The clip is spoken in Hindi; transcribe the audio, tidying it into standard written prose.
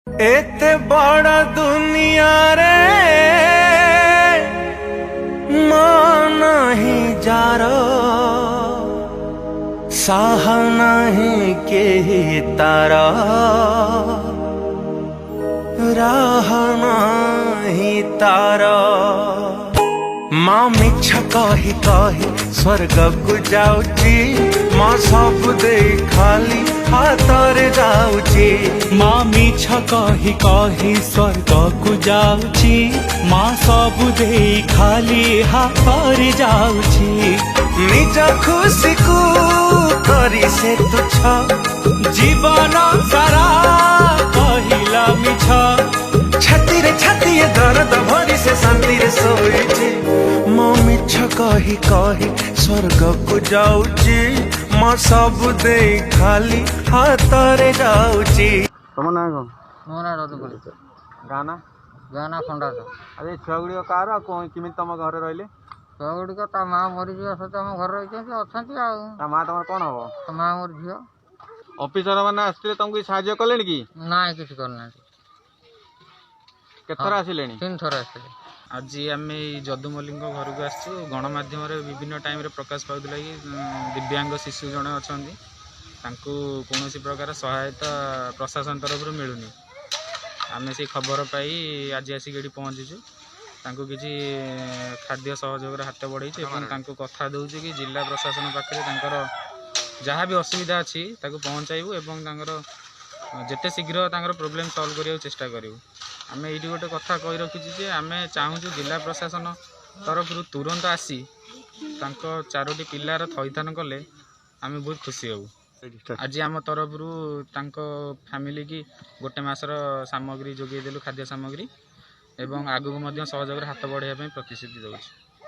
एते बड़ा दुनिया रे मां नहीं जार साह नहीं के तारा राह नहीं तारा माँ मिछ कही कही स्वर्ग को जाऊची माँ सब दे खाली हाथरे जाऊची माँ मिछ कही कही स्वर्ग को जाऊची माँ सब दे खाली हाथरे जाऊची निज खुशी को करी से तुच्छ जीवन सारा कहिला मिछ छाती रे छाती दर्द भरी से शांति रे सोईची माँ मिछ कही कही स्वर्ग को जाऊची माँ सब दे खाली हाथरे जाऊची। तुम ना कौन मो ना रदुपुर गाना गाना खंडा अरे छुआ गुड़ कार कमी तुम घर रही छुआ गुड़िक ता माँ मरीजा सहित आम घर रही अच्छा माँ तुम कौन हम माँ मोर झील ऑफिसर मैंने आसते तुमको साहय कले कि ना किसी करना केथर आसिले 3 थर आस आज आम जदुमल्ली घर को आसु गणमाध्यम विभिन्न टाइम प्रकाश पाला कि दिव्यांग शिशु जड़े अच्छा कौन प्रकार सहायता प्रशासन तरफ मिलूनी आम से खबर पाई आज आसिक ये पहुँचीचु किसी खाद्य सहयोग हाथ बढ़े कथा दूचे कि जिला प्रशासन पाखे जहाँ भी असुविधा अच्छी पहुँचाइबू एवं जिते शीघ्र प्रोब्लेम सॉल्व करने चेष्टा करूँ आम ये गोटे कथा कही रखीचे आम चाहूँ जिला प्रशासन तरफ तुरंत आसी 4टी पिलार थईथान कले आम बहुत खुशी हूँ। आज आम तरफ फैमिली की गोटे मासर सामग्री जोगे देलु खाद्य सामग्री एवं आगू सहयोग हाथ बढ़ाई प्रतिश्रुति दूँ।